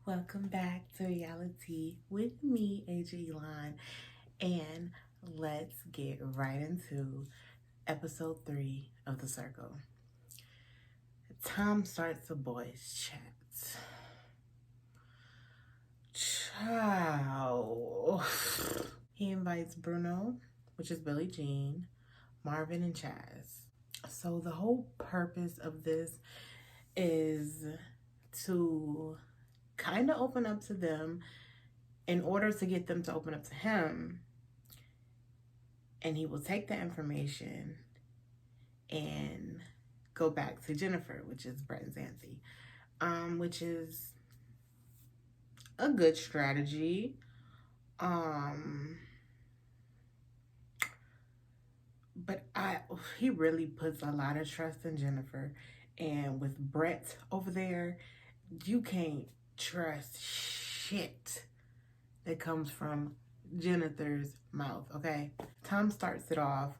Welcome back to Reality with me, AJ Elon, and let's get right into episode 3 of The Circle. Tom starts the boys' chat. Ciao. He invites Bruno, which is Billie Jean, Marvin, and Chaz. So the whole purpose of this is to kind of open up to them in order to get them to open up to him. And he will take that information and go back to Jennifer, which is Brett and Xanthi, which is a good strategy. But he really puts a lot of trust in Jennifer. And with Brett over there, you can't trust shit that comes from Jennifer's mouth, okay? Tom starts it off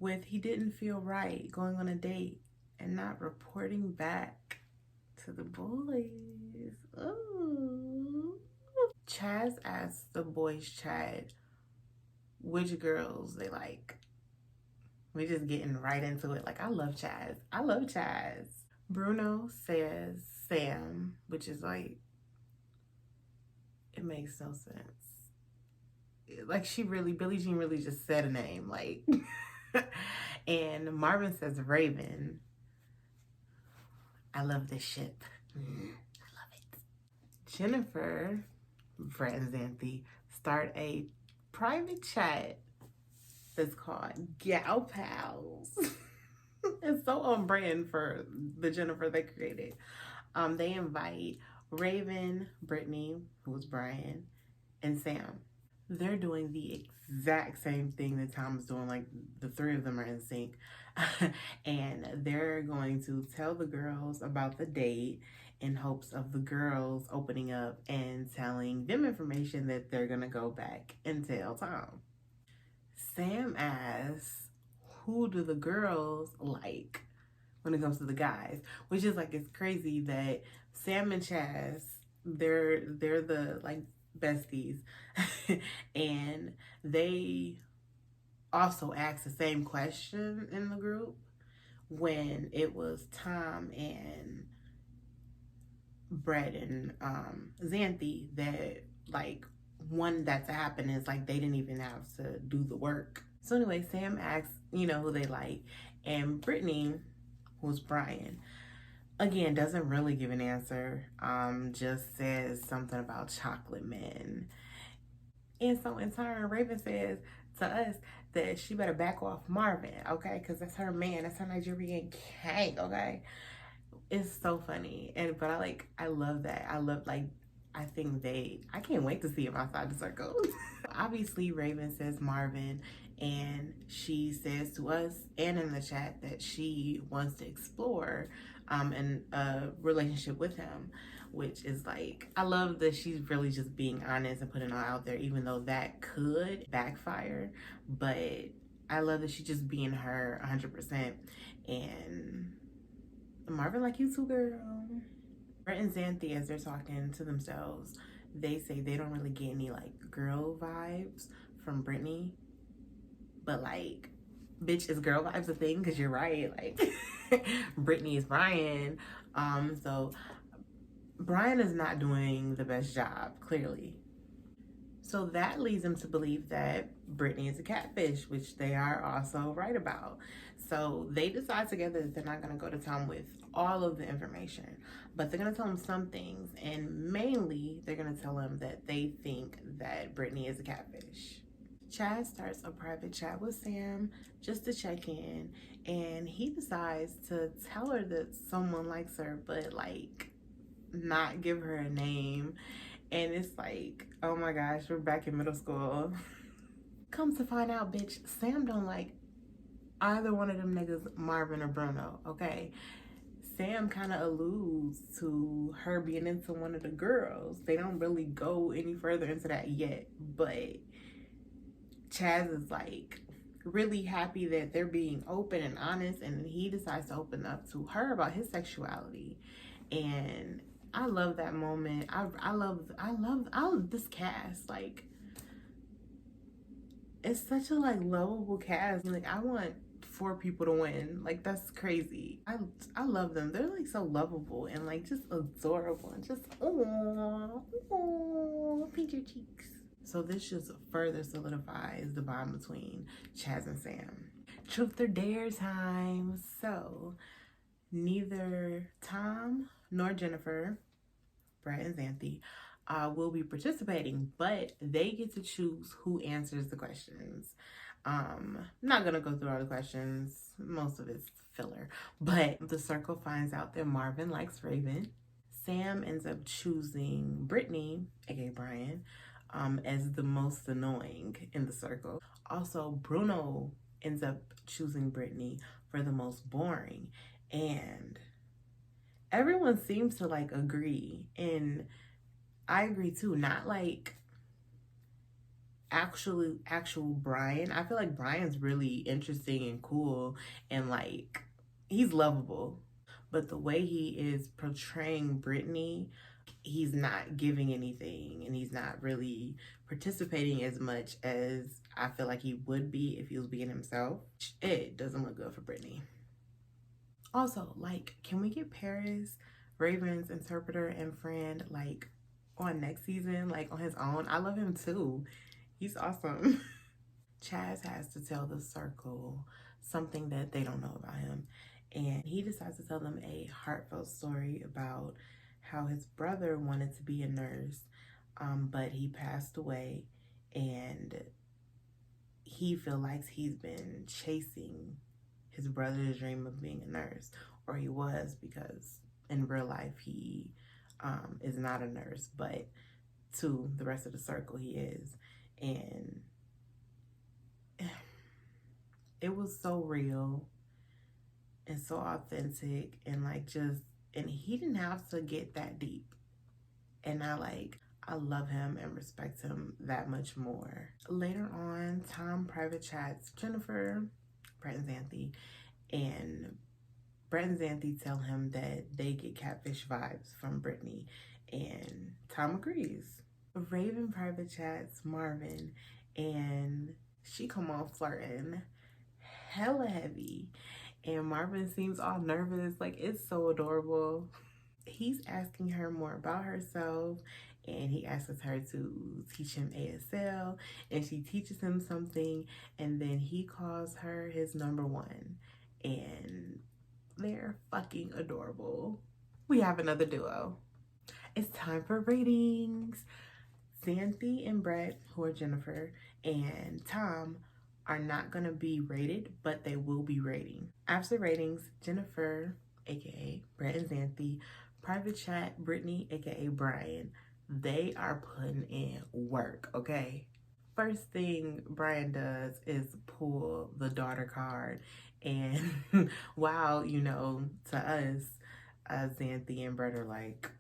with he didn't feel right going on a date and not reporting back to the boys. Ooh. Chaz asks the boys chat which girls they like. We just getting right into it. Like, I love Chaz. I love Chaz. Bruno says Sam, which is like, it makes no sense. Like, Billie Jean really just said a name, like. And Marvin says Raven. I love this ship. I love it. Jennifer, Brett and Xanthi start a private chat that's called Gal Pals. It's so on brand for the Jennifer they created. They invite Raven, Brittany, who's Brian, and Sam. They're doing the exact same thing that Tom's doing. Like, the three of them are in sync. And they're going to tell the girls about the date in hopes of the girls opening up and telling them information that they're going to go back and tell Tom. Sam asks, who do the girls like when it comes to the guys? Which is like, it's crazy that Sam and Chaz, they're the like besties. And they also asked the same question in the group when it was Tom and Brett and Xanthi that like one that's happened is like they didn't even have to do the work. So anyway, Sam asks, who they like, and Brittany, who's Brian, again doesn't really give an answer. Just says something about chocolate men. And so in turn, Raven says to us that she better back off Marvin, okay? Because that's her man. That's her Nigerian king, okay? It's so funny. But I love that. I can't wait to see him outside the circle. Obviously, Raven says Marvin, and she says to us and in the chat that she wants to explore in a relationship with him, which is like, I love that she's really just being honest and putting it all out there, even though that could backfire. But I love that she's just being her 100%. And Marvin, like, you too, girl. Brett and Xanthi, as they're talking to themselves, they say they don't really get any like girl vibes from Brittany. But like, bitch, is girl vibes a thing? Because you're right, like Brittany is Brian. So Brian is not doing the best job, clearly. So that leads them to believe that Brittany is a catfish, which they are also right about. So they decide together that they're not going to go to Tom with all of the information, but they're going to tell him some things, and mainly they're going to tell him that they think that Brittany is a catfish. Chad starts a private chat with Sam just to check in, and he decides to tell her that someone likes her, but like not give her a name. And it's like, oh my gosh, we're back in middle school. Comes to find out, bitch, Sam don't like either one of them niggas, Marvin or Bruno, okay? Sam kind of alludes to her being into one of the girls. They don't really go any further into that yet, but Chaz is like, really happy that they're being open and honest, and he decides to open up to her about his sexuality. And I love that moment. I love this cast. Like, it's such a like lovable cast. Like, I want 4 people to win. Like, that's crazy. I love them. They're like so lovable and like just adorable and just oh, pinch your cheeks. So this just further solidifies the bond between Chaz and Sam. Truth or dare time. So neither Tom nor Jennifer, Brett and Xanthi, will be participating, but they get to choose who answers the questions. I'm not gonna go through all the questions. Most of it's filler. But the circle finds out that Marvin likes Raven. Sam ends up choosing Brittany, aka Brian, as the most annoying in the circle. Also, Bruno ends up choosing Brittany for the most boring. And everyone seems to like agree. And I agree too. Not like actual Brian. I feel like Brian's really interesting and cool and like he's lovable. But the way he is portraying Brittany, he's not giving anything and he's not really participating as much as I feel like he would be if he was being himself. It doesn't look good for Brittany. Also, like, can we get Paris, Raven's interpreter and friend, like, on next season, like, on his own? I love him too. He's awesome. Chaz has to tell the circle something that they don't know about him. And he decides to tell them a heartfelt story about how his brother wanted to be a nurse, but he passed away, and he feels like he's been chasing his brother's dream of being a nurse, or he was, because in real life he is not a nurse, but to the rest of the circle he is. And it was so real and so authentic, and like just, and he didn't have to get that deep. And I love him and respect him that much more. Later on, Tom private chats Jennifer, Brett and Xanthi, and Brett and Xanthi tell him that they get catfish vibes from Brittany, and Tom agrees. Raven private chats Marvin, and she come on flirting hella heavy, and Marvin seems all nervous. Like, it's so adorable. He's asking her more about herself, and he asks her to teach him ASL, and she teaches him something, and then he calls her his number one, and they're fucking adorable. We have another duo. It's time for ratings. Xanthi and Brett, who are Jennifer, and Tom are not gonna be rated, but they will be rating. After ratings, Jennifer, aka Brett and Xanthi, private chat Brittany, aka Brian, they are putting in work, okay? First thing Brian does is pull the daughter card, and wow, you know, to us, Xanthi and Brett are like,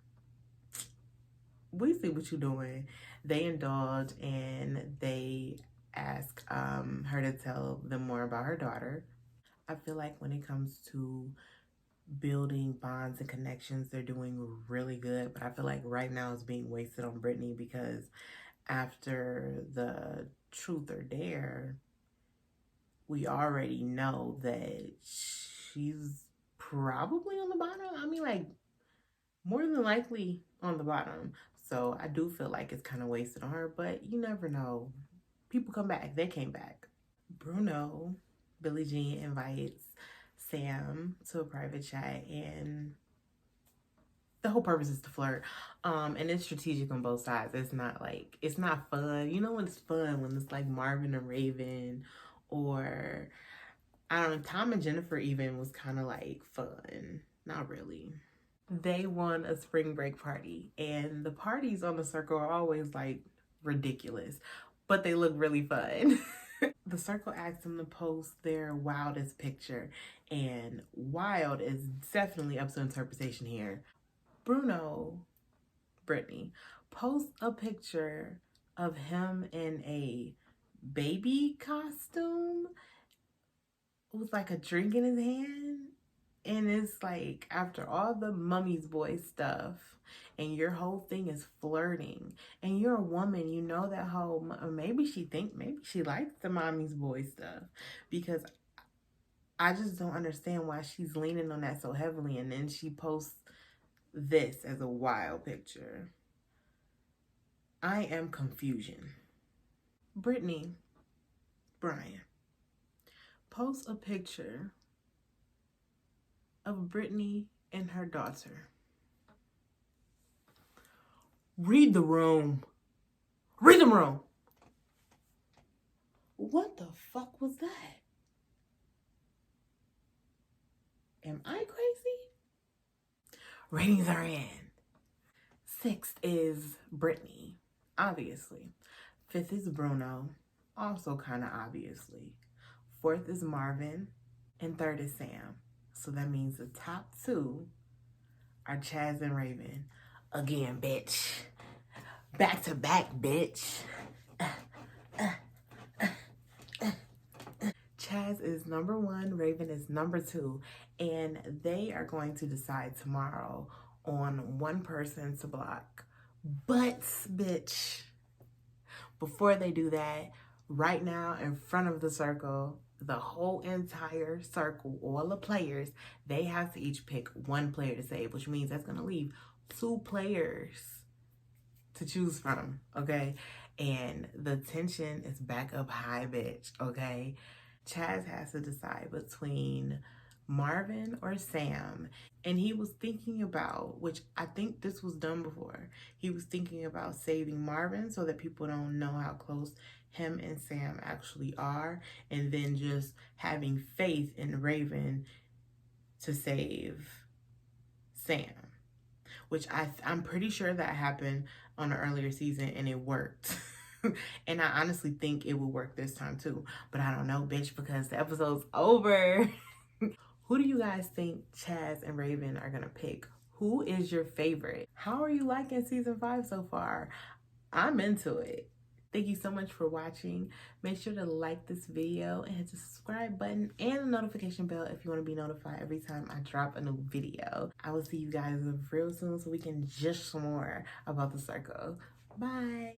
we see what you're doing. They indulge and they ask her to tell them more about her daughter. I feel like when it comes to building bonds and connections, they're doing really good. But I feel like right now it's being wasted on Brittany, because after the truth or dare, we already know that she's probably on the bottom. I mean, like, more than likely on the bottom. So I do feel like it's kind of wasted on her, but you never know. People come back. They came back. Bruno, Billie Jean invites Sam to a private chat, and the whole purpose is to flirt. And it's strategic on both sides. It's not like, it's not fun. You know when it's fun? When it's like Marvin and Raven, or I don't know, Tom and Jennifer even was kind of like fun. Not really. They won a spring break party, and the parties on the circle are always like ridiculous, but they look really fun. The circle asked them to post their wildest picture, and wild is definitely up to interpretation here. Bruno, Brittany, post a picture of him in a baby costume, with like a drink in his hand. And it's like, after all the mummy's boy stuff, and your whole thing is flirting, and you're a woman, you know that whole, maybe she likes the mommy's boy stuff, because I just don't understand why she's leaning on that so heavily, and then she posts this as a wild picture. I am confusion. Brittany, Brian, post a picture of Brittany and her daughter. Read the room. Read the room. What the fuck was that? Am I crazy? Ratings are in. 6th is Brittany, obviously. 5th is Bruno, also kind of obviously. 4th is Marvin, and 3rd is Sam. So that means the top 2 are Chaz and Raven. Again, bitch. Back to back, bitch. Chaz is number 1, Raven is number 2, and they are going to decide tomorrow on one person to block. But, bitch, before they do that, right now in front of the circle, the whole entire circle, all the players, they have to each pick one player to save, which means that's going to leave 2 players to choose from, okay? And the tension is back up high, bitch, okay? Chaz has to decide between Marvin or Sam. And he was thinking about, which I think this was done before, he was thinking about saving Marvin so that people don't know how close him and Sam actually are, and then just having faith in Raven to save Sam, which I'm pretty sure that happened on an earlier season and it worked. And I honestly think it will work this time too, but I don't know, bitch, because the episode's over. Who do you guys think Chaz and Raven are gonna pick? Who is your favorite? How are you liking season 5 so far? I'm into it. Thank you so much for watching. Make sure to like this video and hit the subscribe button and the notification bell if you want to be notified every time I drop a new video. I will see you guys real soon so we can just some more about the circle. Bye.